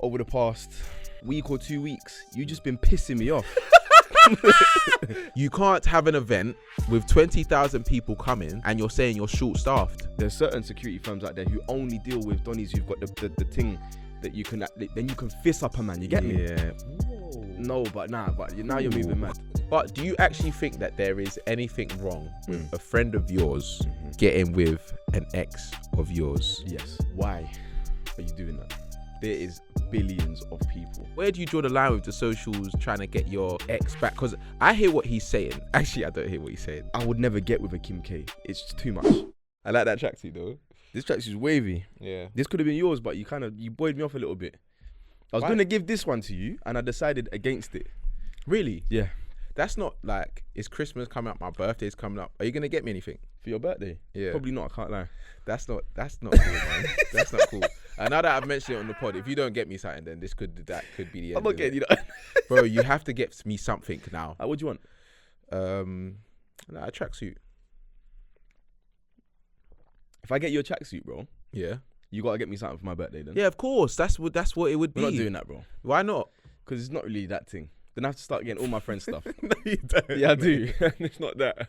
over the past week or 2 weeks, you just been pissing me off. You can't have an event with 20,000 people coming and you're saying you're short-staffed. There's certain security firms out there who only deal with Donnies who've got the thing that you can, then you can fist up a man, you get me? Yeah. No, but now you're moving mad. But do you actually think that there is anything wrong with a friend of yours getting with an ex of yours? Yes. Why are you doing that? There is billions of people. Where do you draw the line with the socials trying to get your ex back? Because I hear what he's saying. Actually, I don't hear what he's saying. I would never get with a Kim K. It's too much. I like that tracksuit though. This tracksuit's wavy. Yeah. This could have been yours, but you buoyed me off a little bit. I was going to give this one to you, and I decided against it. Really? Yeah. That's not like, it's Christmas coming up, my birthday's coming up. Are you going to get me anything? For your birthday? Yeah. Probably not, I can't lie. That's not cool, man. That's not cool. And now that I've mentioned it on the pod, if you don't get me something, then that could be the end. I'm not getting you that. Bro, you have to get me something now. What do you want? A tracksuit. If I get you a tracksuit, bro, Yeah. you gotta get me something for my birthday then. Yeah, of course. That's what it would be. We're not doing that, bro. Why not? Because it's not really that thing. Then I have to start getting all my friends' stuff. No, you don't. Yeah, I do. It's not that.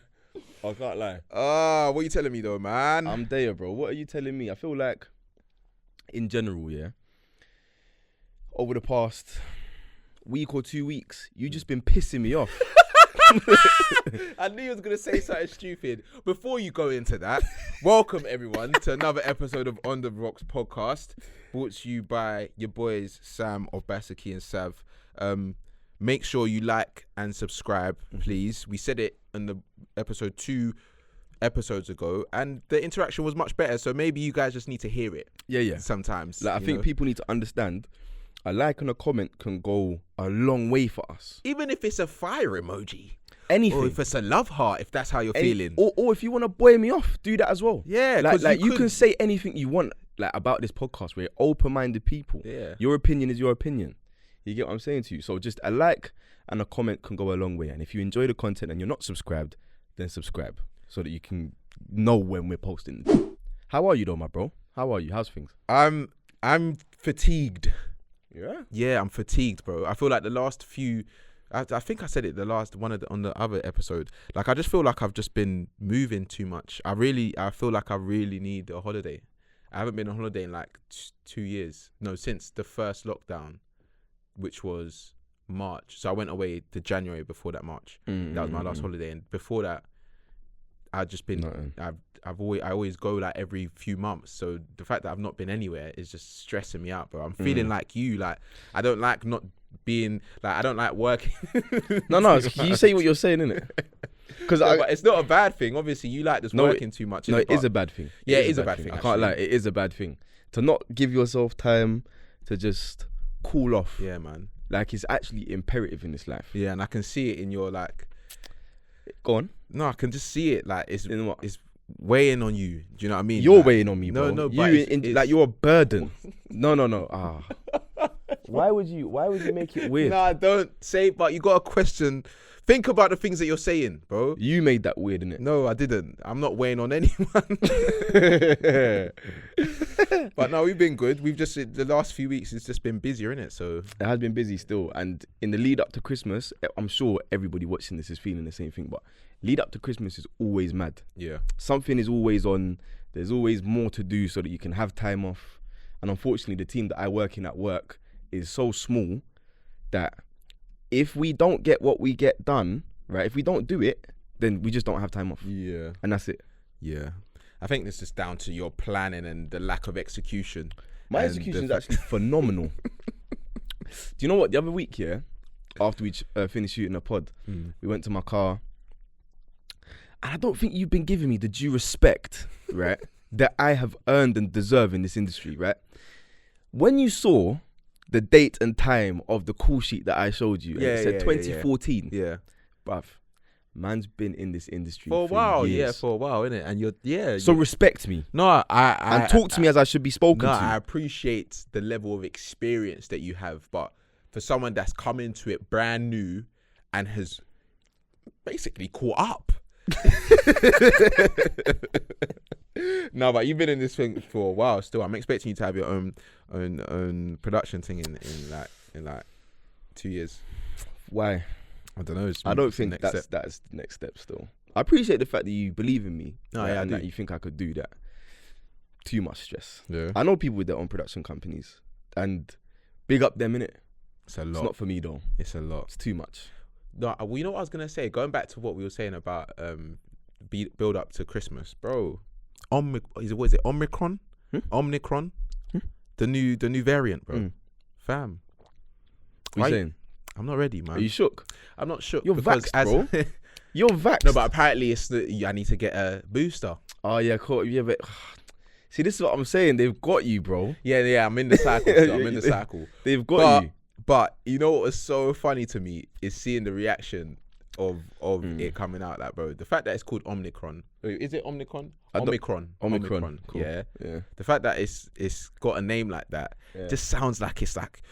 I can't lie. What are you telling me though, man? I'm there, bro. What are you telling me? I feel like, in general, yeah, over the past week or 2 weeks, you just been pissing me off. I knew you was going to say something stupid. Before you go into that, welcome everyone to another episode of On The Rocks podcast, brought to you by your boys Sam of Basaki and Sav. Make sure you like and subscribe, please. We said it in the episode 2 episodes ago, and the interaction was much better, so maybe you guys just need to hear it. Yeah. Sometimes. Like, I think people need to understand a like and a comment can go a long way for us. Even if it's a fire emoji. Anything. Or if it's a love heart, if that's how you're feeling. Or if you want to buoy me off, do that as well. Yeah. Like you can say anything you want about this podcast. We're open-minded people. Yeah. Your opinion is your opinion. You get what I'm saying to you? So just a like and a comment can go a long way. And if you enjoy the content and you're not subscribed, then subscribe so that you can know when we're posting. How are you though, my bro? How are you? How's things? I'm fatigued. Yeah? Yeah, I'm fatigued, bro. I feel like the last few, I think I said it on the other episode. Like, I just feel like I've just been moving too much. I feel like I really need a holiday. I haven't been on holiday in like 2 years. No, since the first lockdown, which was March. So I went away to January before that March. That was my last holiday. And before that, I've just been, I always go like every few months. So the fact that I've not been anywhere is just stressing me out, bro. I'm feeling like you, like, I don't like not being, like, I don't like working. No, you say what you're saying, innit? Because but it's not a bad thing. Obviously, you like this working too much. No, it is a bad thing. Yeah, it is a bad thing. I can't lie. It is a bad thing. To not give yourself time to just cool off. Yeah, man. Like, it's actually imperative in this life. Yeah, and I can see it in your, like... Go on. No, I can just see it. Like, it's In what? It's weighing on you. Do you know what I mean? You're like, weighing on me, bro. No, you but it's like, you're a burden. No. Why would you make it weird? Nah, don't say, but you got a question. Think about the things that you're saying, bro. You made that weird, innit? No, I didn't. I'm not weighing on anyone. But no, we've been good. We've just, the last few weeks, it's just been busier, innit? So It has been busy still. And in the lead up to Christmas, I'm sure everybody watching this is feeling the same thing, but lead up to Christmas is always mad. yeah. Something is always on. There's always more to do so that you can have time off. And unfortunately, the team that I work in at work is so small that if we don't get what we get done, right, if we don't do it, then we just don't have time off. Yeah. And that's it. Yeah. I think this is down to your planning and the lack of execution. My execution is actually phenomenal. Do you know what? The other week, yeah, after we finished shooting a pod, we went to my car. And I don't think you've been giving me the due respect, right, that I have earned and deserve in this industry, right? When you saw the date and time of the call sheet that I showed you, and it said 2014. Yeah. Bruv, man's been in this industry For a while, years. yeah, for a while, innit? And you're, So respect me. No, And talk to me as I should be spoken No, to. I appreciate the level of experience that you have, but for someone that's come into it brand new and has basically caught up. No, but you've been in this thing for a while. Still, I'm expecting you to have your own production thing in like 2 years. Why? I don't know. I don't think that's the next step. Still, I appreciate the fact that you believe in me. Oh, yeah, and I that do. you think I could do that. Too much stress. Yeah, I know people with their own production companies, and big up them, innit? it's a It's lot. not for me though. It's a lot. It's too much. No, well, you know what I was gonna say. Going back to what we were saying about build up to Christmas, bro. What is it? Omicron? Omicron? The new variant, bro. Fam. What are you saying? I'm not ready, man. Are you shook? I'm not sure. You're vaxxed, bro. You're vaxxed. No, but apparently I need to get a booster. Oh yeah, cool. Yeah, but see, this is what I'm saying. They've got you, bro. Yeah. I'm in the cycle. Still. I'm in the cycle. They've got you. But you know what was so funny to me is seeing the reaction of it coming out, like, bro. The fact that it's called Omicron. Wait, is it Omicron? Omicron. Cool. Yeah. Yeah. The fact that it's got a name like that just sounds like it's like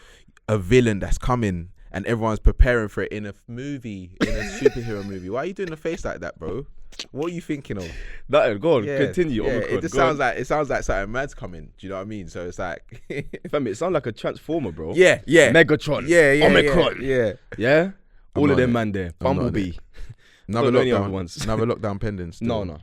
a villain that's coming and everyone's preparing for it in a movie, in a superhero movie. Why are you doing a face like that, bro? What are you thinking of? Go on, continue. Yeah, Omicron. it just sounds like something mad's coming. Do you know what I mean? So it's like, Fam, it sounds like a transformer, bro. yeah, Megatron. yeah, Omicron. yeah. All not of them on man there. I'm not on Bumblebee. Another Don't know any other lockdown. ones. Another lockdown pending. Still. No.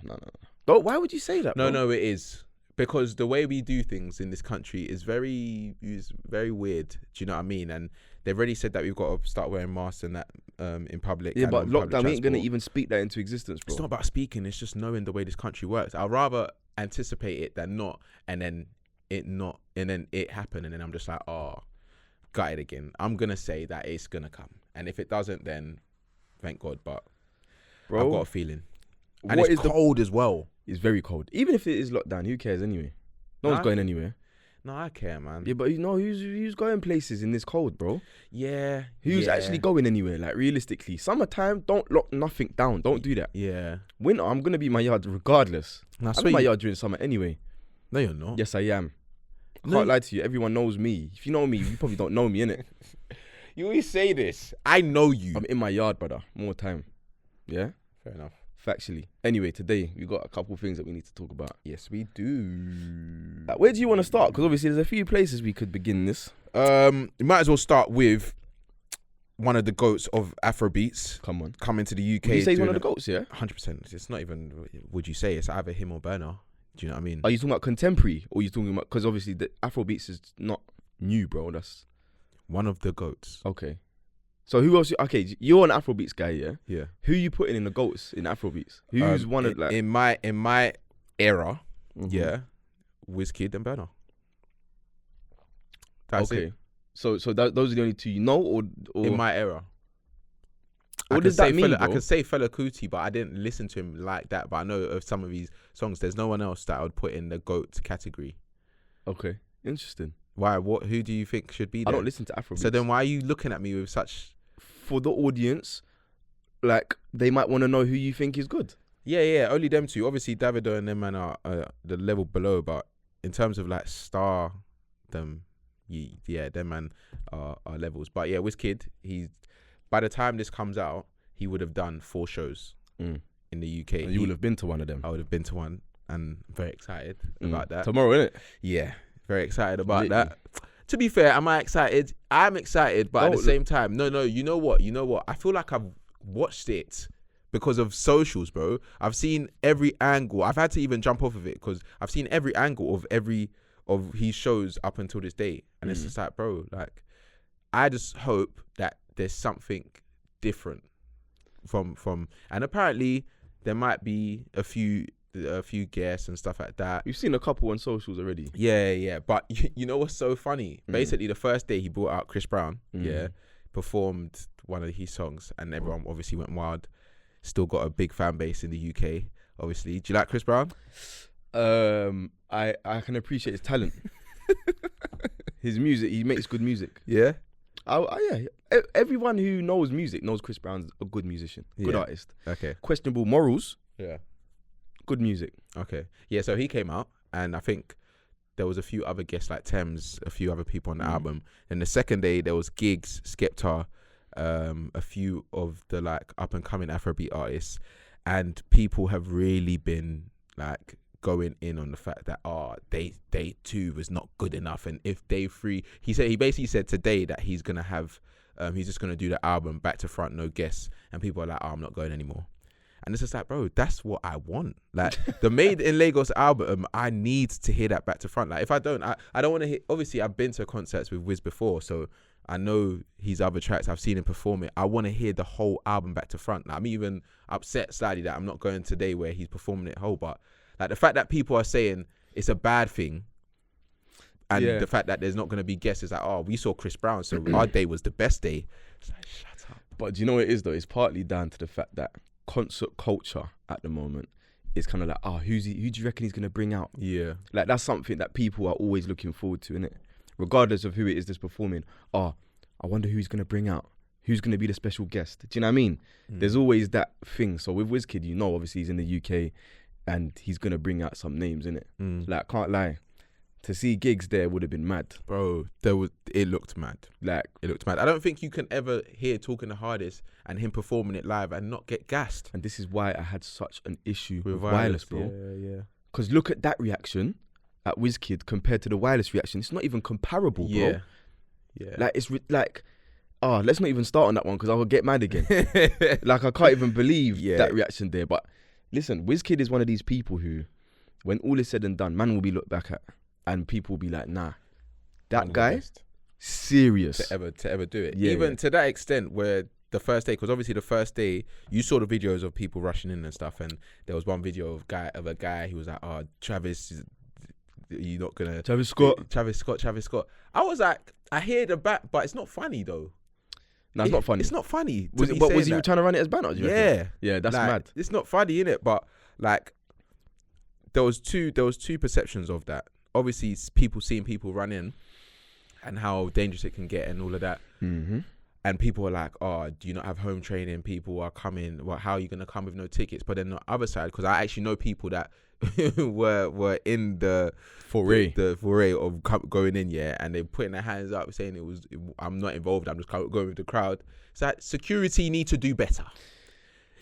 Don't. Why would you say that? No, bro? no, it is because the way we do things in this country is very weird. Do you know what I mean? And they've already said that we've got to start wearing masks and that in public. Yeah, and but on public lockdown, we ain't gonna transport. even speak that into existence, bro. It's not about speaking. It's just knowing the way this country works. I'd rather anticipate it than not, and then it happen, and then I'm just like, oh, got it again. I'm gonna say that it's gonna come, and if it doesn't, then thank God. But Bro, I've got a feeling, and what it's is the- cold as well. It's very cold. Even if it is lockdown, who cares anyway? No one's going anywhere. No, I care, man. Yeah, but you know who's going places in this cold, bro? Yeah. Who's yeah. actually going anywhere? Like realistically, summertime, don't lock nothing down. Don't do that. Yeah. Winter, I'm gonna be in my yard regardless. I I'm in my yard during summer anyway. No, you're not. Yes, I am. I No. can't lie to you. Everyone knows me. If you know me, you probably don't know me, innit? You always say this. I know you. I'm in my yard, brother. More time. Yeah? Fair enough. Factually. Anyway, today we got a couple things that we need to talk about. Yes, we do. Where do you want to start? Because obviously there's a few places we could begin this. You might as well start with one of the goats of Afrobeats Come on. coming to the UK. Would you say he's one of the goats, yeah? 100%. It's not even, would you say, it's either him or Burner. Do you know what I mean? Are you talking about contemporary or are you talking about, because obviously the Afrobeats is not new, bro. That's One of the goats. okay. So who else? Okay, you're an Afrobeats guy, yeah? Yeah. Who you putting in the goats in Afrobeats? Who's one of like in my era? Mhm. Yeah, Wizkid and Burner. That's okay. it. So those are the only two you know, or In my era. what does that mean, I bro? could say Fela Kuti, but I didn't listen to him like that. But I know of some of his songs. There's no one else that I would put in the GOAT category. Okay, interesting. Why? Who do you think should be there? I don't listen to Afrobeats. So then why are you looking at me with such... For the audience, like they might want to know who you think is good. Yeah, only them two. Obviously, Davido and them man are the level below, but in terms of like star, them man are levels. But yeah, Wizkid, by the time this comes out, he would have done 4 shows in the UK. And you will have been to one of them. I would have been to one, and I'm very excited about that. Tomorrow, innit? Yeah, very excited about Literally. that. To be fair, am I excited? I'm excited, but at the same time, no, you know what? I feel like I've watched it because of socials, bro. I've seen every angle. I've had to even jump off of it because I've seen every angle of his shows up until this day. And it's just like, bro, like, I just hope that there's something different from and apparently there might be a few guests and stuff like that. We've seen a couple on socials already. Yeah. But you know what's so funny? Basically, the first day he brought out Chris Brown, performed one of his songs, and everyone obviously went wild. Still got a big fan base in the UK, obviously. Do you like Chris Brown? I can appreciate his talent. His music, he makes good music. Yeah. Yeah. Everyone who knows music knows Chris Brown's a good musician, good Yeah. artist. Okay. Questionable morals, Yeah. good music. Okay. Yeah, so he came out, and I think there was a few other guests like Thames, a few other people on the album. And the second day there was Giggs, Skepta, a few of the like up and coming Afrobeat artists, and people have really been like going in on the fact that day 2 was not good enough, and if day 3, he basically said today that he's gonna have he's just gonna do the album back to front, no guests, and people are like, I'm not going anymore. And it's just like, bro, that's what I want. Like the Made in Lagos album, I need to hear that back to front. Like if I don't want to hear. Obviously, I've been to concerts with Wiz before, so I know his other tracks. I've seen him perform it. I want to hear the whole album back to front. Like, I'm even upset slightly that I'm not going today where he's performing it whole. But like the fact that people are saying it's a bad thing, and the fact that there's not going to be guests is like, oh, we saw Chris Brown, so our day was the best day. It's like, shut up. But do you know what it is though? It's partly down to the fact that concert culture at the moment is kind of like, who do you reckon he's going to bring out? Yeah. Like that's something that people are always looking forward to, innit? Regardless of who it is that's performing. I wonder who he's going to bring out. Who's going to be the special guest? Do you know what I mean? There's always that thing. So with Wizkid, obviously he's in the UK and he's going to bring out some names, innit? Like, can't lie. To see gigs there would have been mad. Bro, it looked mad. Like, it looked mad. I don't think you can ever hear Talking the Hardest and him performing it live and not get gassed. And this is why I had such an issue with Wireless, bro. Yeah. Because look at that reaction at Wizkid compared to the Wireless reaction. It's not even comparable, bro. Yeah. Like, it's let's not even start on that one because I will get mad again. Like, I can't even believe that reaction there. But listen, Wizkid is one of these people who, when all is said and done, man will be looked back at. And people will be like, nah, that guy, serious. To ever do it. Even to that extent where the first day, because obviously the first day, you saw the videos of people rushing in and stuff. And there was one video of a guy who was like, Travis, you're not going to... Travis Scott. I was like, I hear the back, but it's not funny though. No, it's not funny. It's not funny. Was he trying to run it as banner? Yeah, that's like, mad. It's not funny, innit? But like, there was two perceptions of that. Obviously, people seeing people run in and how dangerous it can get and all of that. Mm-hmm. And people are like, do you not have home training? People are coming. Well, how are you going to come with no tickets? But then the other side, because I actually know people that were in the foray of going in, and they're putting their hands up saying I'm not involved. I'm just going with the crowd. So that security need to do better.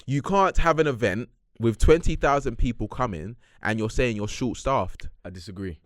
You can't have an event with 20,000 people coming and you're saying you're short-staffed. I disagree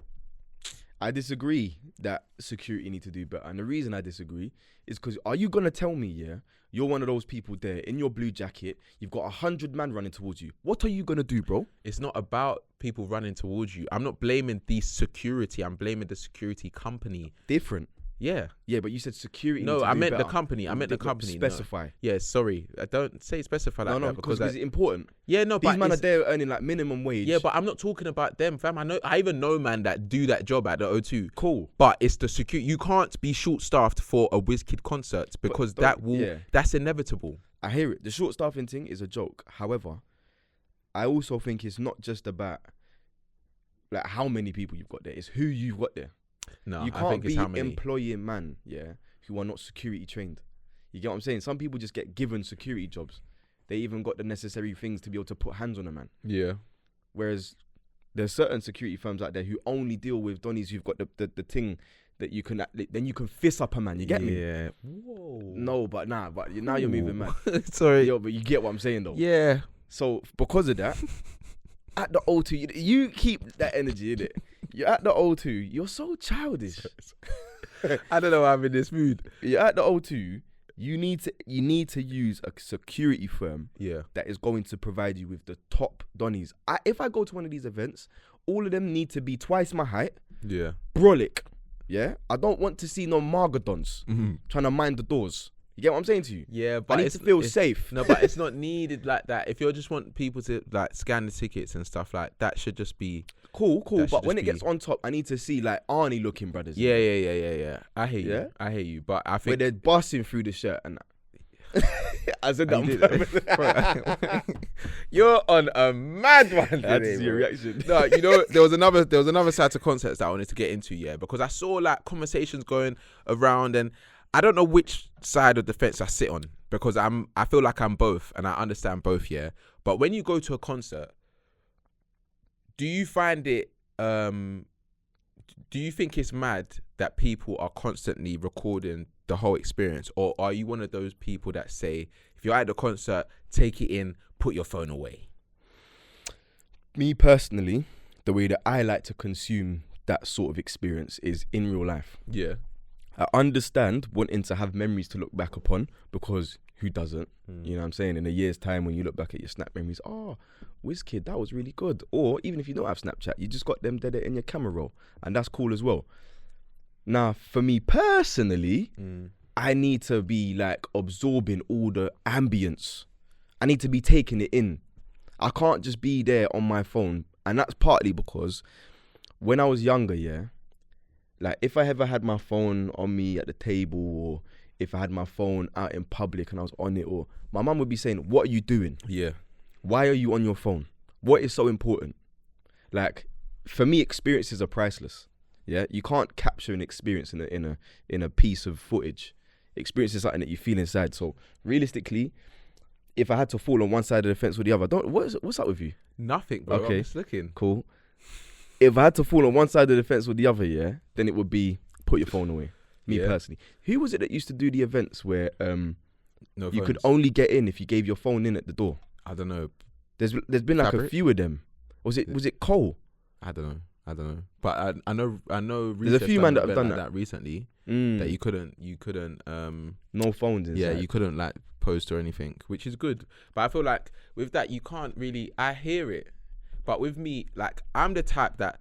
that security need to do better. And the reason I disagree is because are you going to tell me, you're one of those people there in your blue jacket, you've got 100 man running towards you. What are you going to do, bro? It's not about people running towards you. I'm not blaming the security. I'm blaming the security company. Different. Yeah, but you said security. No, I meant better. the company. I meant the company. Specify. No. Yeah, sorry. I don't say specify like that because it's important. Yeah, no, these but men are there earning like minimum wage. Yeah, but I'm not talking about them, fam. I even know man that do that job at the O2. Cool. But it's the security. You can't be short-staffed for a Wizkid concert because that's inevitable. I hear it. The short staffing thing is a joke. However, I also think it's not just about like how many people you've got there. It's who you've got there. No, you can't be employing man, who are not security trained. You get what I'm saying? Some people just get given security jobs. They even got the necessary things to be able to put hands on a man. Yeah. Whereas there's certain security firms out there who only deal with donnies who've got the thing that you can then you can fist up a man. You get me? Yeah. Whoa. No, but now you're moving mad. Sorry. Yo, but you get what I'm saying though. Yeah. So because of that, at the O2, you keep that energy in it. You're at the O2. You're so childish. I don't know why I'm in this mood. You're at the O2. You need to use a security firm that is going to provide you with the top donnies. If I go to one of these events, all of them need to be twice my height. Yeah. Brolic. Yeah. I don't want to see no Margadons trying to mind the doors. You get what I'm saying to you? Yeah, but I need to feel safe. No, but it's not needed like that. If you just want people to like scan the tickets and stuff like that, should just be cool. But when it gets on top, I need to see like Arnie looking brothers. Yeah. I hear you. I hear you. But I think where they're busting through the shirt and that. I said that. You're on a mad one. That's your reaction. No, there was another side to concerts that I wanted to get into, because I saw like conversations going around and I don't know which side of the fence I sit on because I feel like I'm both and I understand both, But when you go to a concert, do you find it, do you think it's mad that people are constantly recording the whole experience? Or are you one of those people that say, if you're at the concert, take it in, put your phone away? Me personally, the way that I like to consume that sort of experience is in real life. Yeah. I understand wanting to have memories to look back upon, because who doesn't? You know what I'm saying? In a year's time, when you look back at your Snap memories, oh, Wizkid, that was really good. Or even if you don't have Snapchat, you just got them dead in your camera roll, and that's cool as well. Now, for me personally, I need to be like absorbing all the ambience. I need to be taking it in. I can't just be there on my phone. And that's partly because when I was younger, yeah, like if I ever had my phone on me at the table, or if I had my phone out in public and I was on it, or my mum would be saying, what are you doing? Yeah. Why are you on your phone? What is so important? Like, for me, experiences are priceless. Yeah, you can't capture an experience in a piece of footage. Experience is something that you feel inside. So realistically, if I had to fall on one side of the fence or the other, what's up with you? Nothing, bro. Okay. I'm just looking. Cool. If I had to fall on one side of the fence or the other, yeah, then it would be put your phone away. Me personally. Who was it that used to do the events where you could only get in if you gave your phone in at the door? I don't know. There's been like a few of them. Was it Cole? I don't know. But I know. There's a few man that have done that recently. That you couldn't. No phones inside. Yeah, you couldn't like post or anything, which is good. But I feel like with that you can't really. I hear it, but with me, like I'm the type that.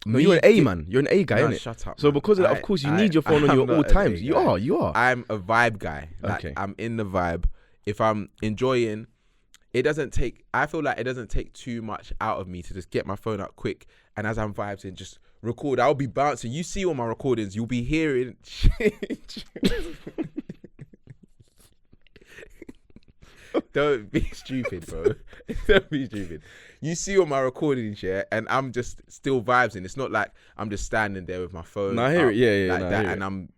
No, you're an A man. You're an A guy, innit? Shut up. So because of that, of course, you need your phone on you at all times. You are. I'm a vibe guy. Like, okay. I'm in the vibe. If I'm enjoying, it doesn't take. I feel like it doesn't take too much out of me to just get my phone out quick, and as I'm vibing, just record. I'll be bouncing. You see all my recordings. You'll be hearing shit. Don't be stupid, bro. Don't be stupid. You see all my recordings, yeah, and I'm just still vibing. It's not like I'm just standing there with my phone. No, I hear it. Yeah, like no, that, I hear and I'm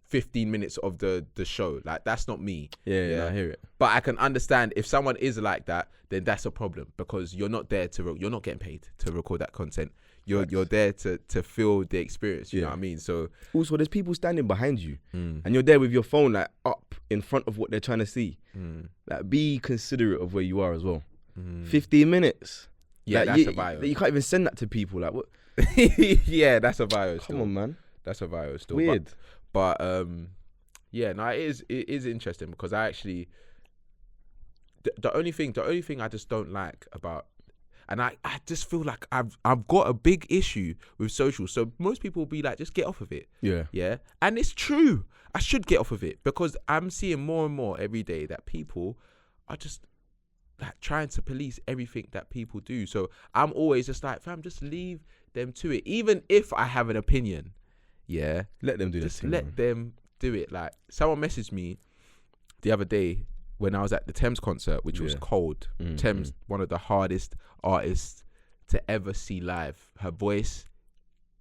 15 minutes of the show. Like that's not me. Yeah, no, I hear it. But I can understand if someone is like that, then that's a problem because you're not there you're not getting paid to record that content. You're there to feel the experience. You know what I mean? So also, there's people standing behind you, and you're there with your phone like up in front of what they're trying to see. Like, be considerate of where you are as well. 15 minutes. Yeah, like, that's a bio. You can't even send that to people. Like what? Yeah, that's a bio. Come on, man. That's a bio still. Weird. But yeah, no, it is interesting because I actually the only thing I just don't like about. And I just feel like I've got a big issue with social. So most people will be like, just get off of it. Yeah. Yeah. And it's true. I should get off of it because I'm seeing more and more every day that people are just like trying to police everything that people do. So I'm always just like, fam, just leave them to it. Even if I have an opinion, yeah. Let them do this. Just let them do it. Like someone messaged me the other day when I was at the Thames concert, which was cold. Thames, one of the hardest artists to ever see live. Her voice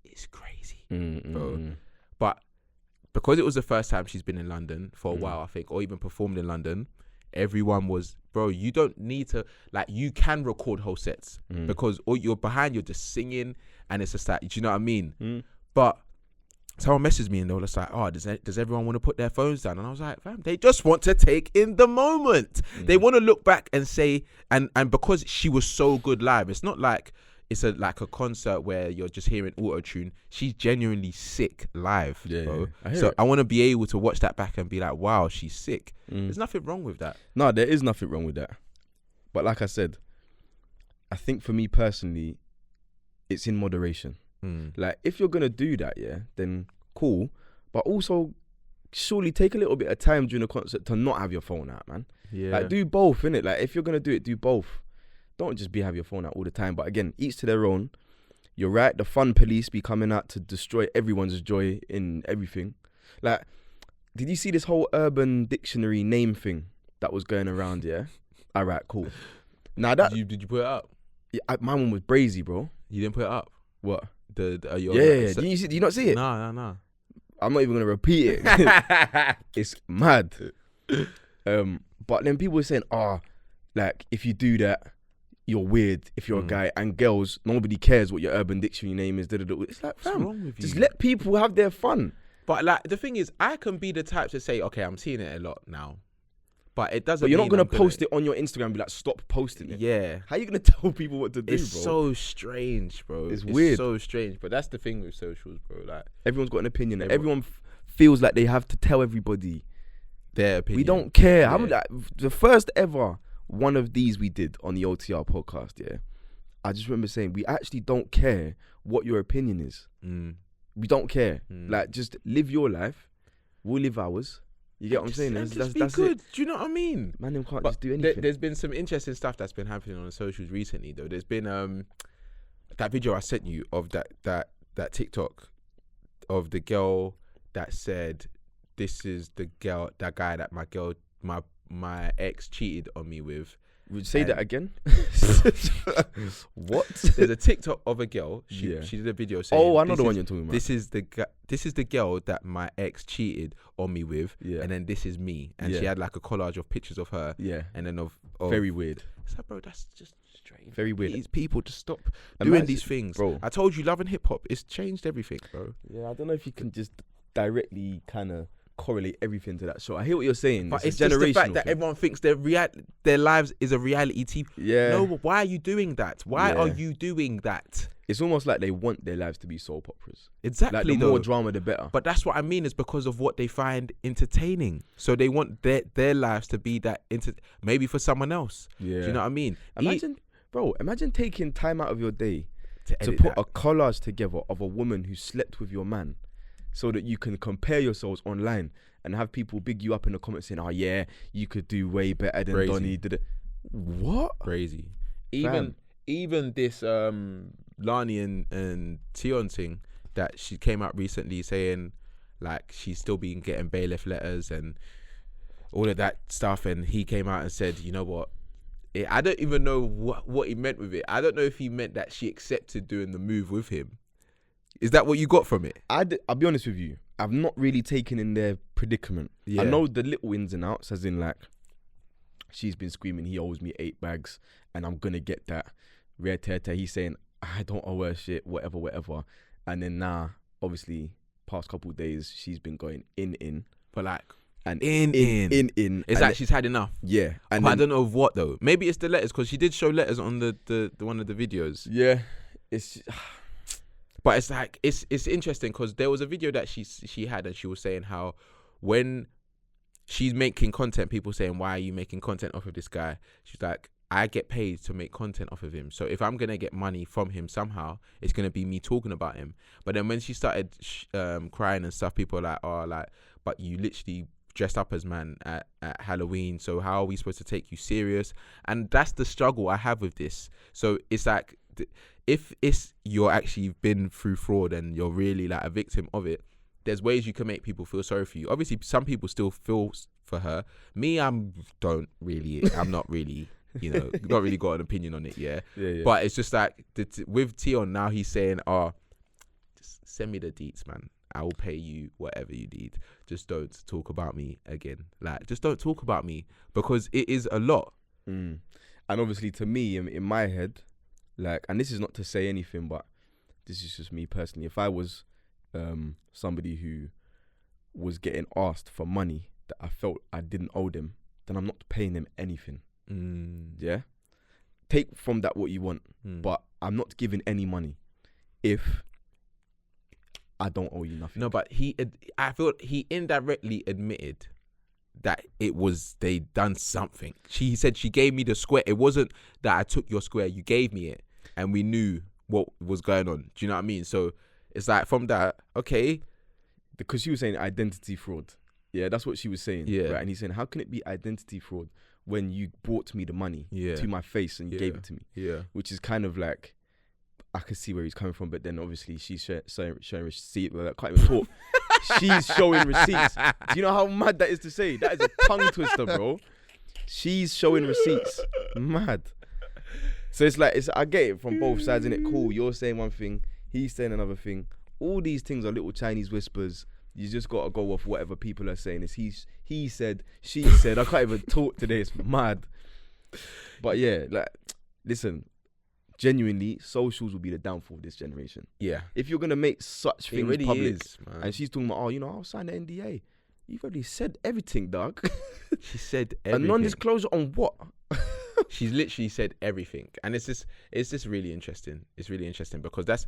is crazy, bro. But because it was the first time she's been in London for a while, I think, or even performed in London, everyone was, bro, you don't need to, like, you can record whole sets because all you're behind, you're just singing, and it's just like, do you know what I mean? But someone messaged me and they were just like, oh, does everyone want to put their phones down? And I was like, fam, they just want to take in the moment. They want to look back and say, and because she was so good live, it's not like it's like a concert where you're just hearing auto-tune. She's genuinely sick live, bro. I want to be able to watch that back and be like, wow, she's sick. There's nothing wrong with that. No, there is nothing wrong with that. But like I said, I think for me personally, it's in moderation. Like, if you're going to do that, then cool. But also, surely take a little bit of time during the concert to not have your phone out, man. Yeah. Like, do both, innit? Like, if you're going to do it, do both. Don't just have your phone out all the time. But again, each to their own. You're right, the fun police be coming out to destroy everyone's joy in everything. Like, did you see this whole Urban Dictionary name thing that was going around, yeah? All right, cool. Now that... Did you put it up? Yeah, my one was brazy, bro. You didn't put it up? What? Did you not see it? No. I'm not even gonna repeat it. It's mad. But then people were saying, like, if you do that, you're weird. If you're a guy, and girls, nobody cares what your Urban Dictionary name is. It's like, fam, what's wrong with you? Just let people have their fun. But like, the thing is, I can be the type to say, okay, I'm seeing it a lot now, But it doesn't. But you're not mean gonna I'm post it on your Instagram and be like, stop posting it. Yeah. How you gonna tell people what to do, It's bro? so strange, bro. It's weird. So strange. But that's the thing with socials, bro. Like Everyone's got an opinion. Everyone feels like they have to tell everybody their opinion. We don't care. Yeah. Like, the first ever one of these we did on the OTR podcast, yeah, I just remember saying, we actually don't care what your opinion is. We don't care. Like, just live your life. We'll live ours. You get what I'm saying? That's That's good. it. Do you know what I mean? Man, them can't just do anything. There's been some interesting stuff that's been happening on the socials recently, though. There's been that video I sent you of that TikTok of the girl that said, "This is that guy that my ex cheated on me with." Would you say that again? What? There's a TikTok of a girl. She did a video saying, "Oh, I know the one you're talking about. This is the girl that my ex cheated on me with, and then this is me." And she had like a collage of pictures of her, and then of very weird. It's like, bro, that's just strange. Very weird. These people just stop doing these things, bro. I told you, Love and Hip Hop, it's changed everything, bro. Yeah, I don't know if you can just directly kind of correlate everything to that show. I hear what you're saying, but it's just the fact that everyone thinks their lives is a reality TV. Yeah. No, why are you doing that? Why are you doing that? It's almost like they want their lives to be soap operas. Exactly. Like, the more drama, the better. But that's what I mean, is because of what they find entertaining. So they want their lives to be that maybe for someone else. Yeah. Do you know what I mean? Imagine taking time out of your day to put a collage together of a woman who slept with your man, so that you can compare yourselves online and have people big you up in the comments saying, "Oh yeah, you could do way better than Donnie did it." What? Crazy. Even this Lani and Tion thing that she came out recently saying, like, she's still been getting bailiff letters and all of that stuff, and he came out and said, you know what? I don't even know what he meant with it. I don't know if he meant that she accepted doing the move with him. Is that what you got from it? I'll be honest with you. I've not really taken in their predicament. Yeah. I know the little ins and outs, as in, like, she's been screaming, he owes me 8 bags and I'm going to get that. Rare Tete, he's saying, I don't owe her shit, whatever. And then now, obviously, past couple of days, she's been going in. But like, and in. It's like she's had enough. Yeah. And I don't know of what, though. Maybe it's the letters, because she did show letters on the one of the videos. Yeah. It's... But it's like, it's interesting, because there was a video that she had, and she was saying how when she's making content, people saying, why are you making content off of this guy? She's like, I get paid to make content off of him. So if I'm going to get money from him somehow, it's going to be me talking about him. But then when she started crying and stuff, people are like, oh, like, but you literally dressed up as man at Halloween. So how are we supposed to take you serious? And that's the struggle I have with this. So it's like, if you're actually been through fraud and you're really like a victim of it, there's ways you can make people feel sorry for you. Obviously, some people still feel for her. Me, I'm not really, not really got an opinion on it. Yeah. But it's just like with Tion now, he's saying, "Oh, just send me the deets, man. I will pay you whatever you need. Just don't talk about me again. Like, just don't talk about me, because it is a lot." And obviously, to me, in my head, like, and this is not to say anything, but this is just me personally. If I was somebody who was getting asked for money that I felt I didn't owe them, then I'm not paying them anything. Yeah, take from that what you want, but I'm not giving any money if I don't owe you nothing. No, but I feel he indirectly admitted that they done something. She said she gave me the square. It wasn't that I took your square, you gave me it, and we knew what was going on. Do you know what I mean? So it's like, from that, okay, because she was saying identity fraud. Yeah, that's what she was saying. Yeah, right? And he's saying, how can it be identity fraud when you brought me the money to my face and you gave it to me? Yeah, which is kind of like, I can see where he's coming from, but then obviously she's showing receipt. Well, I can't even talk. She's showing receipts. Do you know how mad that is to say? That is a tongue twister, bro. She's showing receipts. Mad. So it's like, I get it from both sides, innit? Cool, you're saying one thing, he's saying another thing. All these things are little Chinese whispers. You just got to go off whatever people are saying. It's he said, she said. I can't even talk today. It's mad. But yeah, like, listen, genuinely, socials will be the downfall of this generation. Yeah. If you're going to make such things really public, and she's talking about, I'll sign the NDA. You've already said everything, dog. She said A everything. non-disclosure on what? She's literally said everything, and it's just really interesting. It's really interesting because that's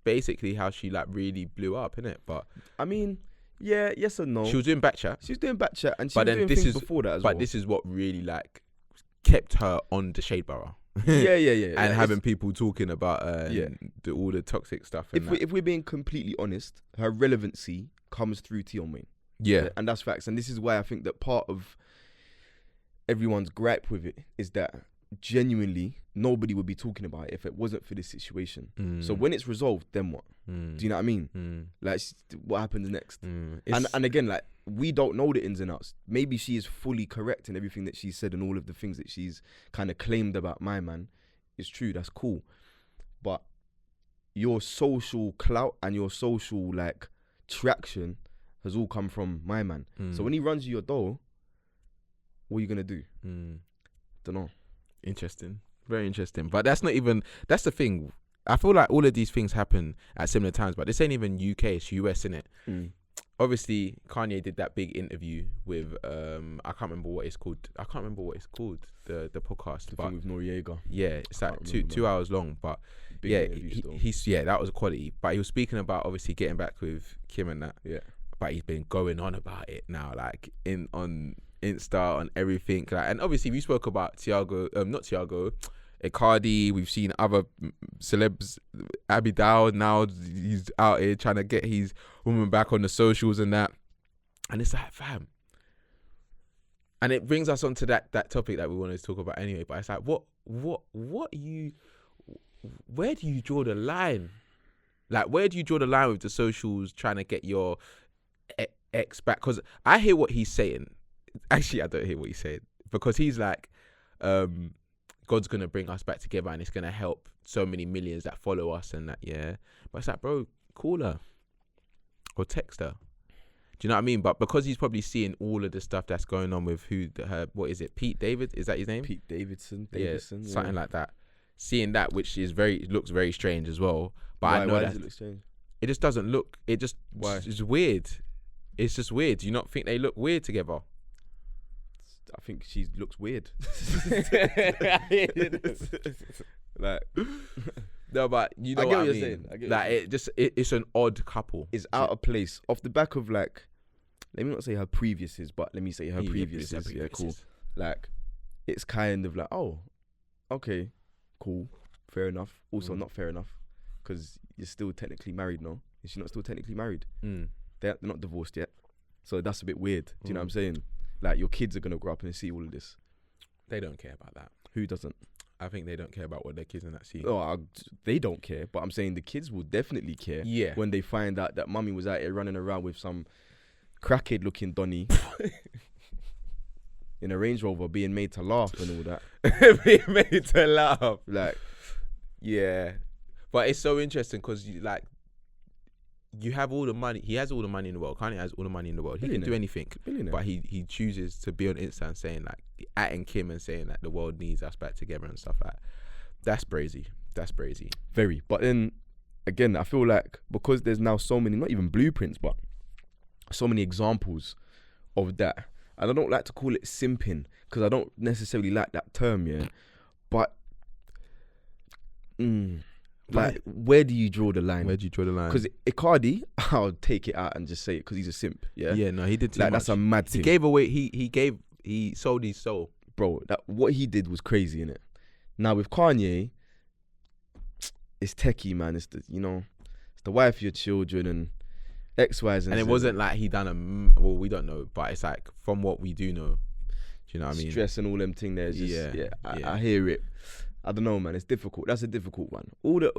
basically how she like really blew up, innit? But I mean, yeah, yes and no. she was doing back chat. She was doing back chat, and she But was then doing things before that as well. But this is what really like kept her on the shade borough. Yeah. And having people talking about all the toxic stuff. And if we're being completely honest, her relevancy comes through Tion Wayne. Yeah. And that's facts. And this is why I think that part of everyone's gripe with it is that genuinely nobody would be talking about it if it wasn't for this situation. So when it's resolved, then what? Do you know what I mean? Like, what happens next? And again, like, we don't know the ins and outs. Maybe she is fully correct in everything that she said, and all of the things that she's kind of claimed about my man is true. That's cool. But your social clout and your social like traction has all come from my man. So when he runs you your door, what are you gonna do? Don't know. Interesting, very interesting. But that's the thing. I feel like all of these things happen at similar times, but this ain't even UK, it's US, innit? Obviously, Kanye did that big interview with I can't remember what it's called. The podcast. The thing with Noriega. Yeah, it's like two hours long, but big he's that was quality. But he was speaking about obviously getting back with Kim and that. Yeah. But he's been going on about it now, like on Insta, on everything, like, and obviously we spoke about not Tiago, Icardi. We've seen other celebs. Abby Dowd now, he's out here trying to get his woman back on the socials and that, and it's like, fam. And it brings us onto that topic that we wanted to talk about anyway. But it's like, where do you draw the line? Like, where do you draw the line with the socials trying to get your ex back? Because I hear what he's saying. Actually, I don't hear what he's saying, because he's like, God's gonna bring us back together, and it's gonna help so many millions that follow us and that. Yeah, but it's like, bro, call her or text her. Do you know what I mean? But because he's probably seeing all of the stuff that's going on with what is it? Pete David? Is that his name? Pete Davidson. Something like that. Seeing that, which is looks very strange as well. But I know why that does it look strange? It just doesn't look. It just why? It's weird. It's just weird. Do you not think they look weird together? I think she looks weird. Like, no, but you know I get what you're I mean. saying. Like, it's an odd couple. It's out of place off the back of, like, let me not say her previousses, but let me say her previousses. Yeah, cool. Like, it's kind of like, oh, okay, cool, fair enough. Also, not fair enough, because you're still technically married, no? Is she not still technically married? They're not divorced yet, so that's a bit weird. Do you know what I'm saying? Like, your kids are gonna grow up and see all of this. They don't care about that. Who doesn't? I think they don't care about what their kids and that see. Oh, they don't care, but I'm saying the kids will definitely care. Yeah. When they find out that mummy was out here running around with some crackhead looking Donny in a Range Rover, being made to laugh and all that. Being made to laugh. Like, yeah. But it's so interesting because you have all the money. He has all the money in the world. Kanye has all the money in the world. He can do anything. But he chooses to be on Insta and saying, like, atting Kim and saying that the world needs us back together and stuff like that. That's brazy. That's brazy. Very. But then, again, I feel like because there's now so many, not even blueprints, but so many examples of that. And I don't like to call it simping because I don't necessarily like that term, yeah. But, like, where do you draw the line? Where do you draw the line? Because Icardi, I'll take it out and just say it because he's a simp. Yeah. Yeah. No, he did too like much. That's a mad thing. He gave away. He sold his soul, bro. What he did was crazy, innit? Now with Kanye, it's techie, man. It's the wife of your children and X, Y, and it wasn't like he done well, we don't know, but it's like from what we do know. Do you know what I mean? Stress and all them thing there. I hear it. I don't know, man. It's difficult. That's a difficult one.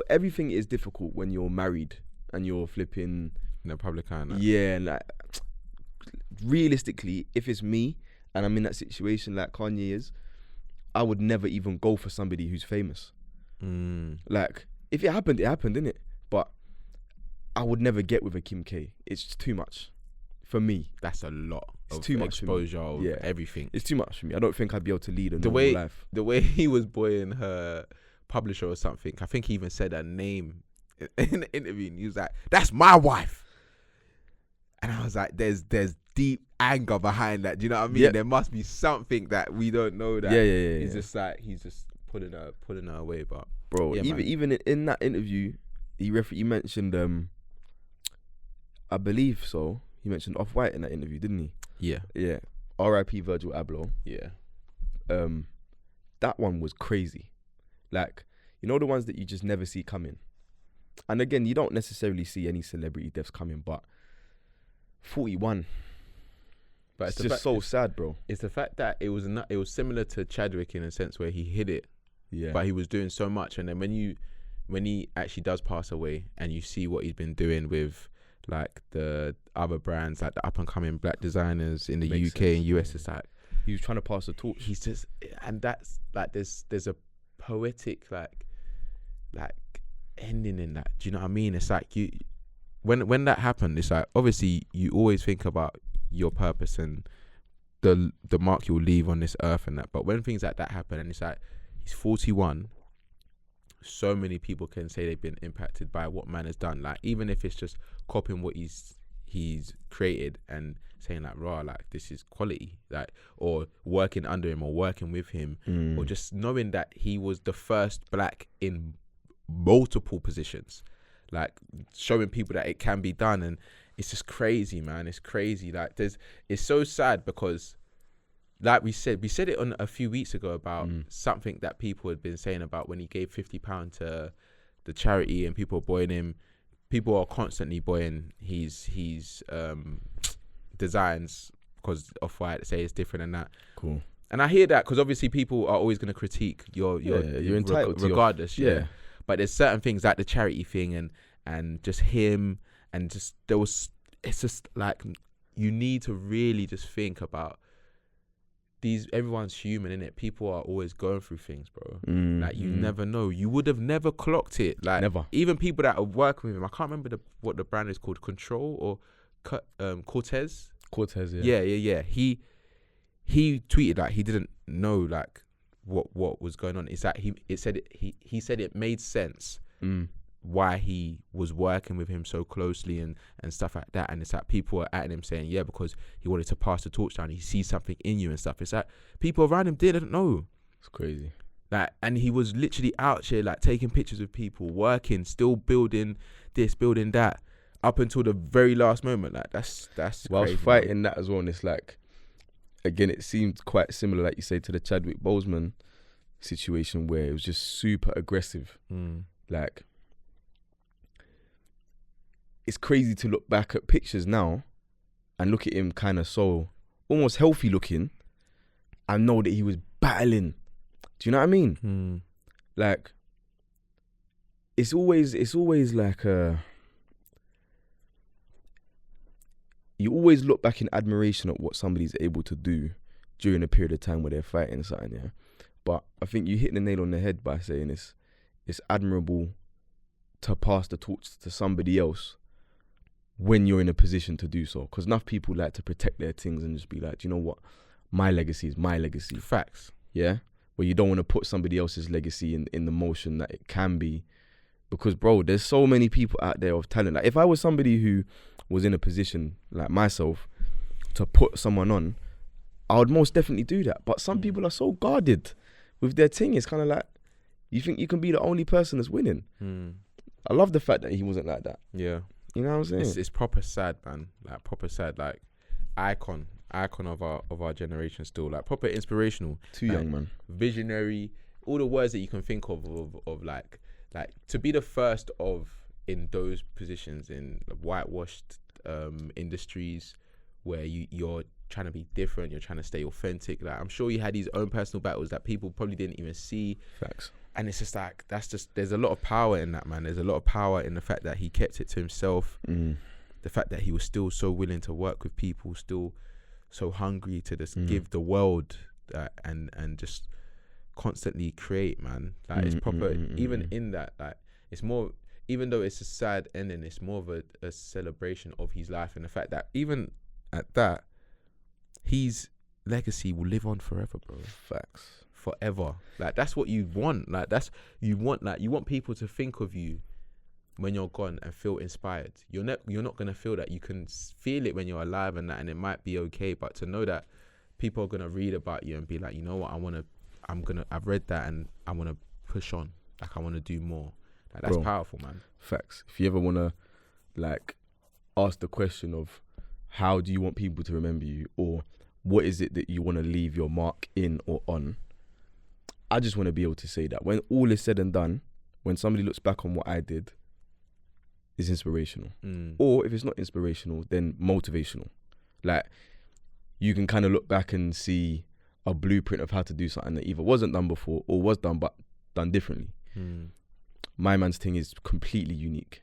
Everything is difficult when you're married and you're flipping in the public eye. Yeah, like realistically, if it's me and I'm in that situation like Kanye is, I would never even go for somebody who's famous. Like, if it happened, innit? But I would never get with a Kim K. It's just too much for me. That's a lot. It's too much exposure of everything. It's too much for me. I don't think I'd be able to lead a normal life. The way he was boying her publisher or something, I think he even said her name in the interview, and he was like, "That's my wife." And I was like, there's deep anger behind that. Do you know what I mean? Yeah. There must be something that we don't know. That Yeah. he's just like he's just pulling her away. But Bro, yeah, even in that interview, he mentioned I believe so. He mentioned Off-White in that interview, didn't he? Yeah. Yeah. R.I.P. Virgil Abloh. Yeah. That one was crazy. Like, you know the ones that you just never see coming. And again, you don't necessarily see any celebrity deaths coming, but 41. But It's just so sad, bro. It's the fact that it was similar to Chadwick in a sense where he hid it, Yeah. but he was doing so much, and then when he actually does pass away, and you see what he's been doing with like the other brands, like the up and coming black designers in the Makes UK sense. and US, it's like He was trying to pass the torch. he's just, and that's like there's a poetic like ending in that. Do you know what I mean? It's like you when that happened, it's like obviously you always think about your purpose and the mark you'll leave on this earth and that, but when things like that happen and it's like he's 41, so many people can say they've been impacted by what man has done, like even if it's just copying what he's created and saying like raw, like this is quality, like, or working under him or working with him, or just knowing that he was the first black in multiple positions, like showing people that it can be done. And it's just crazy, man. It's crazy. Like it's so sad because like we said it on a few weeks ago about something that people had been saying about when he gave £50 to the charity, and people are constantly buying his designs because Off-White say it's different and that. Cool. And I hear that because obviously people are always going to critique you're entitled to regardless. Yeah. But there's certain things like the charity thing and just him, and just it's just like you need to really just think about these. Everyone's human, innit? People are always going through things, bro. Like you never know. You would have never clocked it. Like Never. Even people that are working with him, I can't remember what the brand is called, Control or Cortez. Yeah. He tweeted like he didn't know like what was going on. It's like he said it made sense why he was working with him so closely and stuff like that. And it's like people are at him saying, yeah, because he wanted to pass the torch down. He sees something in you and stuff. It's like people around him didn't know. It's crazy. Like, and he was literally out here like taking pictures of people, working, still building this, building that, up until the very last moment. Like that's Well, crazy, I was fighting that as well, and it's like, again, it seemed quite similar, like you say, to the Chadwick Boseman situation where it was just super aggressive. Like, it's crazy to look back at pictures now and look at him kind of so almost healthy looking and know that he was battling. Do you know what I mean? Like, it's always like you always look back in admiration at what somebody's able to do during a period of time where they're fighting something, yeah. But I think you hit the nail on the head by saying it's admirable to pass the torch to somebody else when you're in a position to do so. Because enough people like to protect their things and just be like, do you know what? My legacy is my legacy. Facts. Yeah? Where you don't want to put somebody else's legacy in the motion that it can be. Because, bro, there's so many people out there of talent. Like, if I was somebody who was in a position like myself to put someone on, I would most definitely do that. But some people are so guarded with their thing. It's kind of like, you think you can be the only person that's winning. I love the fact that he wasn't like that. Yeah. You know what I'm saying? It's proper sad, man. Like proper sad. Like icon of our generation still. Like proper inspirational. Too like, young, man. Visionary. All the words that you can think of like to be the first of in those positions in whitewashed industries where you're trying to be different, you're trying to stay authentic. Like I'm sure he had his own personal battles that people probably didn't even see. Facts. And it's just like there's a lot of power in that, man. There's a lot of power in the fact that he kept it to himself. The fact that he was still so willing to work with people, still so hungry to just give the world and just constantly create, man. Like it's proper. Even in that, like it's more. Even though it's a sad ending, it's more of a celebration of his life and the fact that even at that, his legacy will live on forever, bro. Facts. Forever. Like that's what you want. Like you want people to think of you when you're gone and feel inspired. You're not gonna feel that. You can feel it when you're alive and that, and it might be okay. But to know that people are gonna read about you and be like, you know what, I've read that and I wanna push on. Like I wanna do more. Like, that's powerful, man. Facts. If you ever wanna like ask the question of how do you want people to remember you, or what is it that you want to leave your mark in or on, I just want to be able to say that when all is said and done, when somebody looks back on what I did, it's inspirational. Or if it's not inspirational, then motivational. Like, you can kind of look back and see a blueprint of how to do something that either wasn't done before or was done but done differently. My man's thing is completely unique.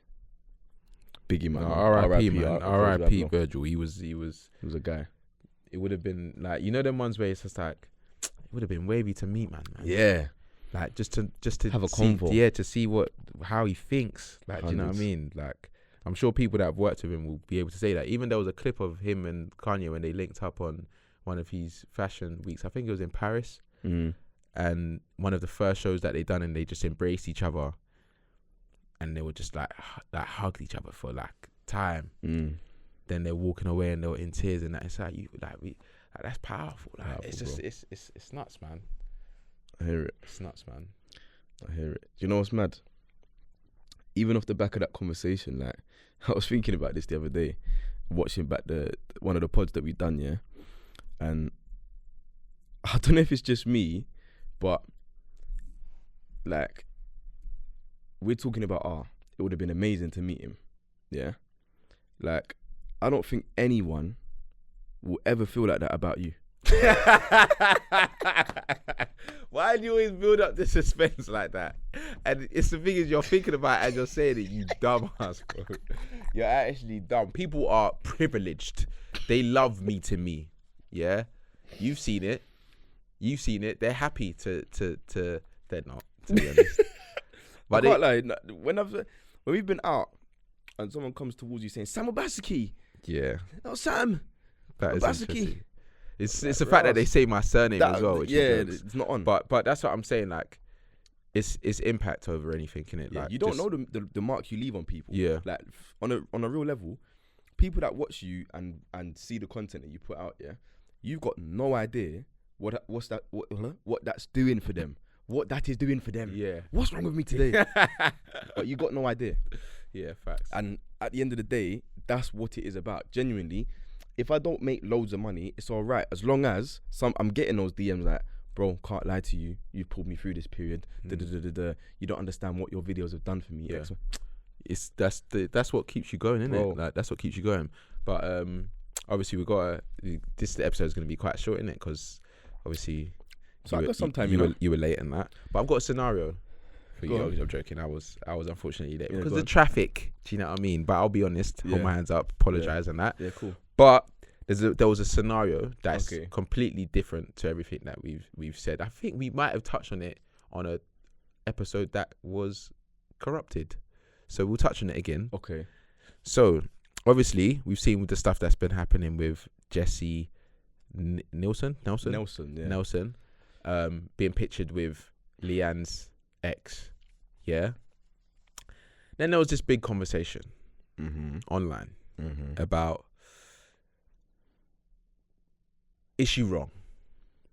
Biggie, man. R.I.P. man. R.I.P. Virgil. He was a guy. It would have been like, you know, them ones where it's just like, it would have been wavy to meet, man. Yeah. Like just to have a see, convo. Yeah, to see how he thinks. Like, do you know what I mean? Like, I'm sure people that have worked with him will be able to say that. Even there was a clip of him and Kanye when they linked up on one of his fashion weeks. I think it was in Paris. And one of the first shows that they done, and they just embraced each other. And they were just like hugged each other for like time. Then they're walking away and they were in tears, and that. It's like that's powerful. Like, Powerful, it's just bro. it's nuts, man. I hear it. It's nuts, man. I hear it. Do you know what's mad? Even off the back of that conversation, like, I was thinking about this the other day, watching back one of the pods that we've done, yeah. And I don't know if it's just me, but like, we're talking about, it would have been amazing to meet him. Yeah. Like, I don't think anyone will ever feel like that about you. Why do you always build up the suspense like that? And it's the thing is, you're thinking about it as you're saying it, you dumbass, bro. You're actually dumb. People are privileged. They love meeting me. Yeah? You've seen it. They're happy to they're not, to be honest. But I can't lie, when we've been out and someone comes towards you saying, Sam Obaseki. Yeah. No, Sam. That is Obaseki. interesting. It's the fact that they say my surname as well. Which is it's not on. But that's what I'm saying. Like, it's impact over anything, innit? Yeah, like, you don't know the mark you leave on people. Yeah. Like, on a real level, people that watch you and see the content that you put out, yeah, you've got no idea what that's doing for them. What that is doing for them. Yeah. What's wrong with me today? But you got no idea. Yeah, facts. And at the end of the day, that's what it is about. Genuinely, if I don't make loads of money, it's all right. As long as I'm getting those DMs like, bro, can't lie to you. You've pulled me through this period. You don't understand what your videos have done for me. Yeah. That's what keeps you going, isn't it? Like, that's what keeps you going. But obviously this episode is going to be quite short, isn't it? Because obviously, so I got some time. You were late in that. But I've got a scenario for you. I'm joking. I was unfortunately late because of the traffic. Do you know what I mean? But I'll be honest. Hold my hands up. Apologize on that. Yeah, cool. But there was a scenario that's completely different to everything that we've said. I think we might have touched on it on a episode that was corrupted, so we'll touch on it again. Okay. So obviously we've seen with the stuff that's been happening with Jesse Nelson, being pictured with Leanne's ex. Yeah. Then there was this big conversation online about, is she wrong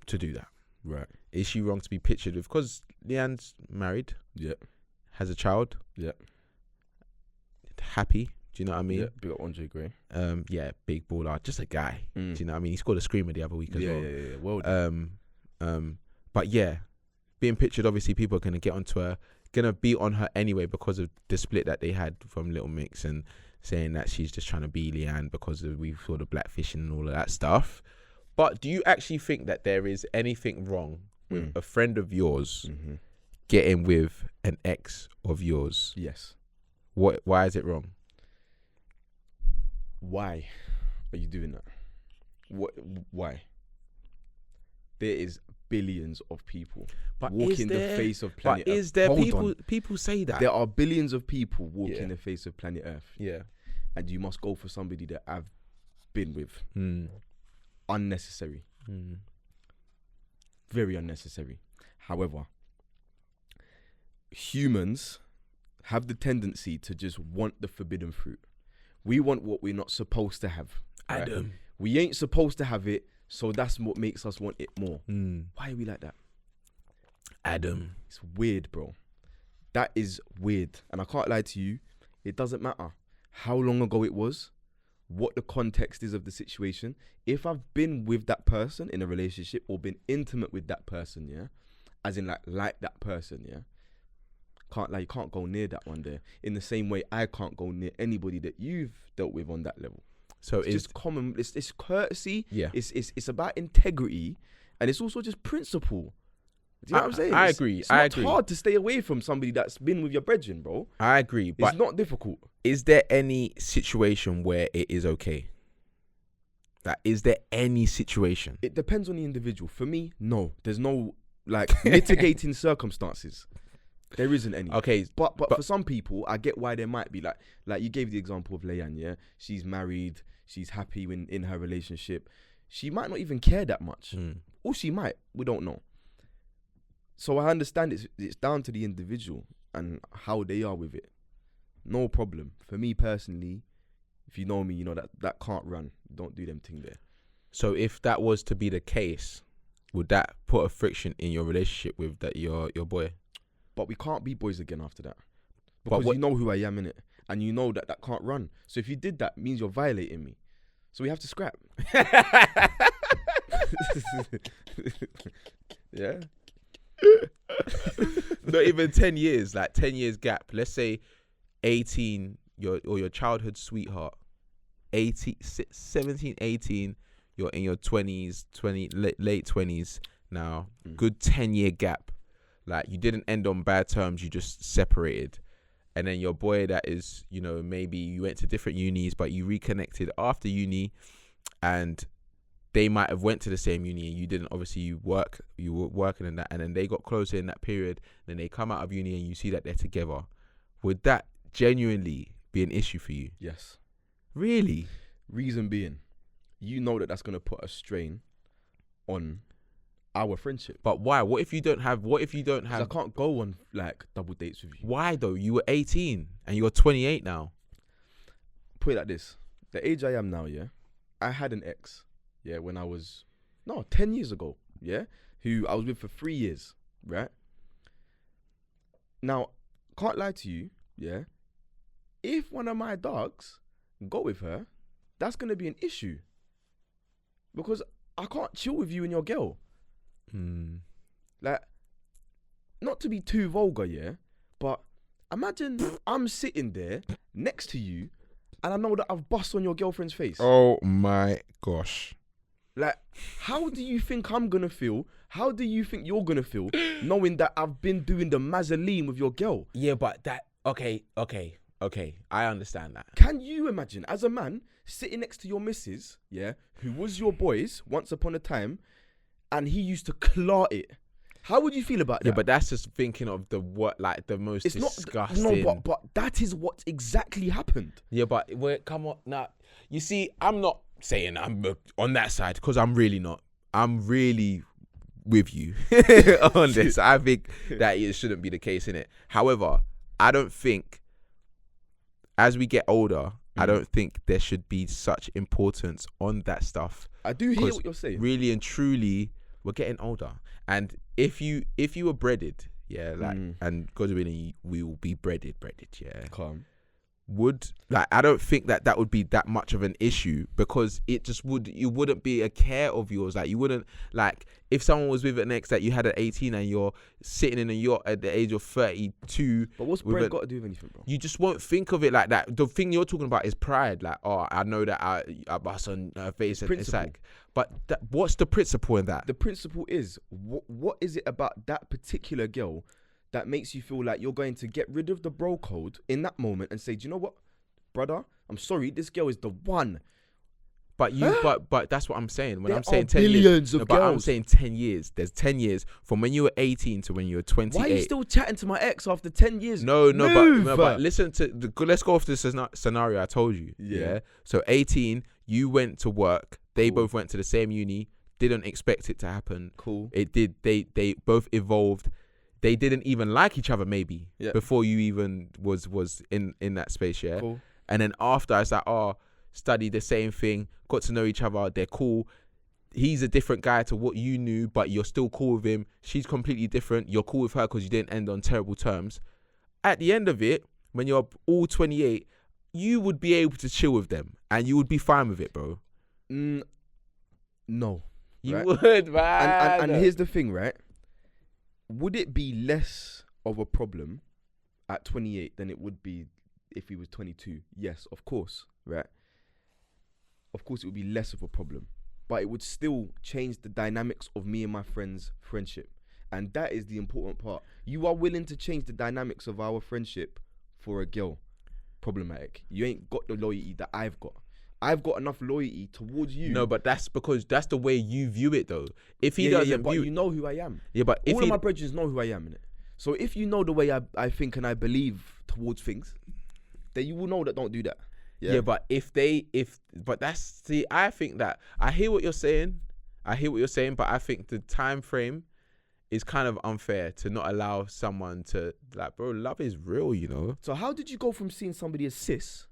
to do that? Right. Is she wrong to be pictured with? Because Leanne's married. Yeah. Has a child. Yeah. Happy. Do you know what I mean? Yeah. Big up Andre Gray. Yeah. Big baller. Just a guy. Do you know what I mean? He scored a screamer the other week as well. Yeah. Well. But yeah, being pictured. Obviously, people are gonna get onto her. Gonna be on her anyway because of the split that they had from Little Mix, and saying that she's just trying to be Leanne because we saw the blackfishing and all of that stuff. But do you actually think that there is anything wrong with a friend of yours getting with an ex of yours? Yes. Why is it wrong? Why are you doing that? Why? There is billions of people walking the face of planet Earth. But is there people say that? There are billions of people walking the face of planet Earth. Yeah. And you must go for somebody that I've been with. Unnecessary. Very unnecessary. However, humans have the tendency to just want the forbidden fruit. We want what we're not supposed to have. Right? Adam. We ain't supposed to have it, so that's what makes us want it more. Why are we like that? Adam. It's weird, bro. That is weird. And I can't lie to you, it doesn't matter how long ago it was, what the context is of the situation. If I've been with that person in a relationship or been intimate with that person, yeah, as in like that person, yeah, you can't go near that one there. In the same way, I can't go near anybody that you've dealt with on that level. So it's just common. It's courtesy. Yeah. It's about integrity, and it's also just principle. Do you know what I'm saying? I agree. It's not hard to stay away from somebody that's been with your brethren, bro. I agree. But it's not difficult. Is there any situation where it is okay? Is there any situation? It depends on the individual. For me, no. There's no mitigating circumstances. There isn't any. Okay. But for some people, I get why there might be. Like you gave the example of Leanne, yeah? She's married. She's happy in her relationship. She might not even care that much. Or she might. We don't know. So I understand it's down to the individual and how they are with it. No problem. For me personally, if you know me, you know that can't run. Don't do them thing there. So if that was to be the case, would that put a friction in your relationship with your boy? But we can't be boys again after that. Because you know who I am, innit? And you know that can't run. So if you did that, it means you're violating me. So we have to scrap. Yeah. Not even 10 years, 10 years gap. Let's say 18, your childhood sweetheart, 17, 18, you're in your 20s, late 20s now. Good 10-year gap. You didn't end on bad terms, you just separated. And then your boy that is, maybe you went to different unis, but you reconnected after uni, and they might have went to the same uni and you didn't. Obviously you were working in that, and then they got closer in that period, then they come out of uni and you see that they're together. Would that genuinely be an issue for you? Yes. Really? Reason being, you know that's going to put a strain on our friendship. But why? What if you don't have 'Cause I can't go on double dates with you. Why though? You were 18 and you're 28 now. Put it like this. The age I am now, yeah, I had an ex, yeah, when I was 10 years ago, yeah, who I was with for 3 years, right? Now, can't lie to you, yeah, if one of my dogs go with her, that's going to be an issue. Because I can't chill with you and your girl. Not to be too vulgar, yeah, but imagine I'm sitting there next to you and I know that I've bust on your girlfriend's face. Oh my gosh. How do you think I'm going to feel? How do you think you're going to feel knowing that I've been doing the mazzoline with your girl? Yeah, but okay. I understand that. Can you imagine, as a man, sitting next to your missus, yeah, who was your boys once upon a time, and he used to claw it? How would you feel about that? Yeah, but that's just thinking of the most disgusting. No, but that is what exactly happened. Yeah, but come on now. You see, I'm not saying I'm on that side because I'm really not. I'm really with you on this. I think that it shouldn't be the case, innit? However, I don't think as we get older, I don't think there should be such importance on that stuff. I do hear what you're saying. Really and truly, we're getting older, and if you were breaded, yeah, and God willing, we will be breaded, yeah. Calm. I don't think that would be that much of an issue, because it wouldn't be a care of yours. You wouldn't, if someone was with an ex that you had at 18 and you're sitting in a yacht at the age of 32. But what's bread got to do with anything, bro? You just won't think of it like that. The thing you're talking about is pride. I know that I bust on her face. Principle. But what's the principle in that? The principle is, what is it about that particular girl that makes you feel like you're going to get rid of the bro code in that moment and say, do you know what, brother? I'm sorry, this girl is the one. But but that's what I'm saying. When There I'm saying are 10 billions years, of but I'm girls. saying 10 years. There's 10 years from when you were 18 to when you were 28. Why are you still chatting to my ex after 10 years? No, Move. but listen let's go off this scenario I told you. Yeah. So 18, you went to work. They both went to the same uni. Didn't expect it to happen. Cool. It did. They both evolved. they didn't even like each other maybe Yeah. before you even was in that space, yeah. Cool. And then after it's like, oh, studied the same thing, got to know each other, they're cool. He's a different guy to what you knew, but you're still cool with him. She's completely different. You're cool with her because you didn't end on terrible terms. At the end of it, when you're all 28, you would be able to chill with them and you would be fine with it, bro. No. You right? would, man. And here's the thing, right? Would it be less of a problem at 28 than it would be if he was 22? Yes, of course, right? Of course, it would be less of a problem. But it would still change the dynamics of me and my friend's friendship. And that is the important part. You are willing to change the dynamics of our friendship for a girl. Problematic. You ain't got the loyalty that I've got. I've got enough loyalty towards you. No, but that's because that's the way you view it, though. If he doesn't but view, you know who I am. yeah, but if all of my brethren know who I am, innit? So if you know the way I think and I believe towards things, then you will know that don't do that. yeah, but but that's I think that I hear what you're saying. But I think the time frame is kind of unfair to not allow someone to, like, bro, love is real, you know. So how did you go from seeing somebody as cis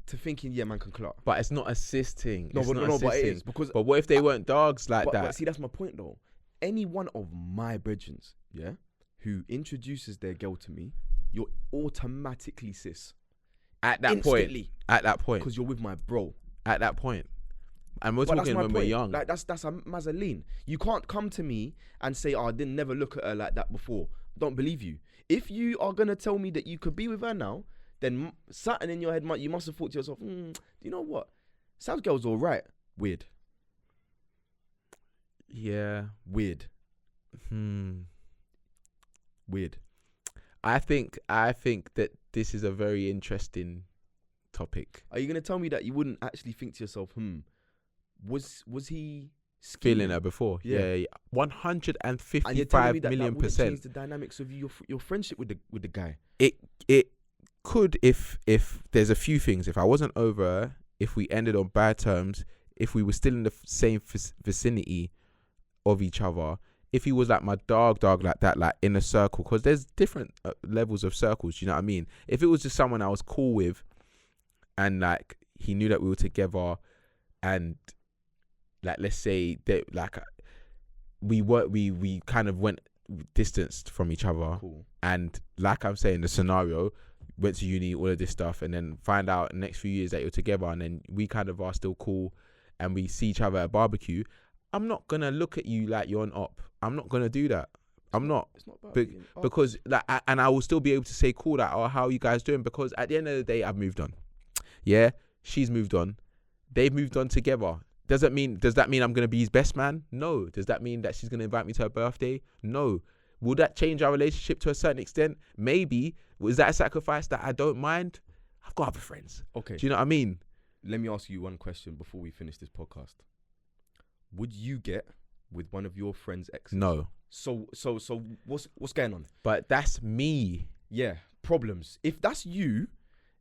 to thinking, yeah, man can clout? But it's not assisting. No, but it is because. But what if they weren't dogs like that? But see, that's my point though. Any one of my brethren, yeah, who introduces their girl to me, you're automatically cis. At that Instantly. point, because you're with my bro. At that point, and we're But talking when we're young. Like that's a Mazzoline. You can't come to me and say, "Oh, I didn't never look at her like that before." I don't believe you. If you are gonna tell me that you could be with her now, then something in your head you must have thought to yourself, "Do you know what? South girl's all right." Weird. Yeah. Weird. Weird. I think that this is a very interesting topic. Are you gonna tell me that you wouldn't actually think to yourself, was he Feeling her before? Yeah. 155 million that percent. change the dynamics of your friendship with the guy. It could if there's a few things. If I wasn't over her, if we ended on bad terms, if we were still in the same vicinity of each other, if he was like my dog like that, like in a circle, because there's different levels of circles, you know what I mean? If it was just someone I was cool with and like he knew that we were together and like, let's say that like we kind of went distanced from each other. Cool. And like I'm saying, the scenario, went to uni, all of this stuff, and then find out in the next few years that you're together, and then we kind of are still cool and we see each other at a barbecue, I'm not gonna look at you like you're an op. I'm not gonna do that. I'm not. It's not about because like, and I will still be able to say cool that, oh, how are you guys doing? Because at the end of the day, I've moved on. Yeah, she's moved on. They've moved on together. Does that mean I'm gonna be his best man? No. Does that mean that she's gonna invite me to her birthday? No. Will that change our relationship to a certain extent? Maybe. Was that a sacrifice that I don't mind? I've got other friends. Okay. Do you know what I mean? Let me ask you one question before we finish this podcast. Would you get with one of your friends' exes? No. So what's going on? But that's me. Yeah, problems. If that's you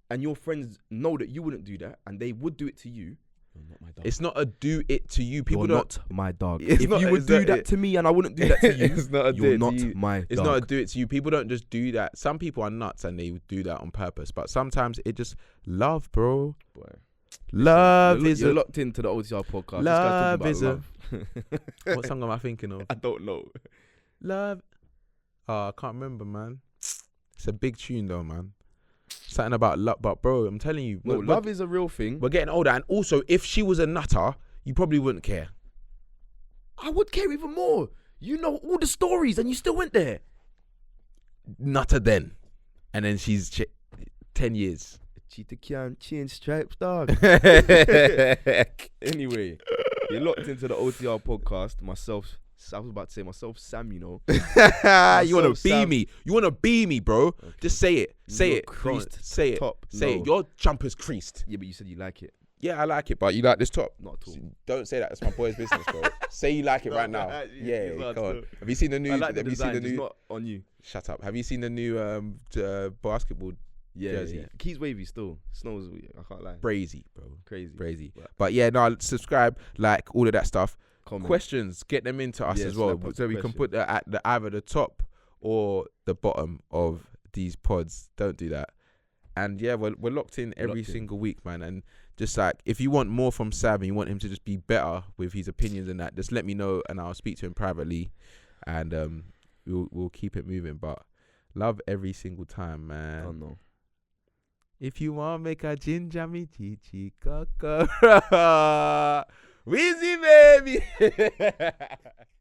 and your friends know that you wouldn't do that and they would do it to you, you're not my dog. It's not a do it to you. People you're don't. not my dog. It's If not- you would it's do not that it. to me and I wouldn't do that to you, It's not a do you're it to not you. my dog. It's not a do it to you. People don't just do that. Some people are nuts and they would do that on purpose. But sometimes it just love, bro. Boy. Love is You're a locked into the OTR podcast. Love This is guy's a- talking about What song am I thinking of? I don't know. Love. Oh, I can't remember, man. It's a big tune though, man. Something about love, but bro, I'm telling you, No, love is a real thing. we're getting older, and also, if she was a nutter, you probably wouldn't care. I would care even more. You know all the stories and you still went there. Nutter then, and then she's 10 years. Cheetah can't change stripes, dog. Anyway, you're locked into the OTR podcast. Myself, I was about to say myself, Sam, you know. You want to be Sam. me. You want to be me, bro. Okay. Just say it. Say You're it. creased Come on, say it. top. Say No. it. Your jumper's creased. Yeah, but you said you like it. Yeah, I like it, but you like this top. Not at all. Don't say that. It's my boy's business, bro. Say you like it right now. Yeah, come on. Have you seen the new? I like the have you seen design, the just new? not on you. Shut up. Have you seen the new basketball? Yeah, Jersey. yeah. Keys wavy still. Snows, I can't lie. Brazy, bro. Crazy. Brazy. But- But yeah, no, subscribe, like all of that stuff. Comment. Questions, get them into us Yeah, as well, slap up so we can questions. put that at either the top or the bottom of these pods. Don't do that. And yeah, we're locked in every single week, man. And just like, if you want more from Sam and you want him to just be better with his opinions and that, just let me know and I'll speak to him privately, and we'll keep it moving. But love every single time, man. Oh no. If you want make a ginger me chichi coco, Wizzy baby.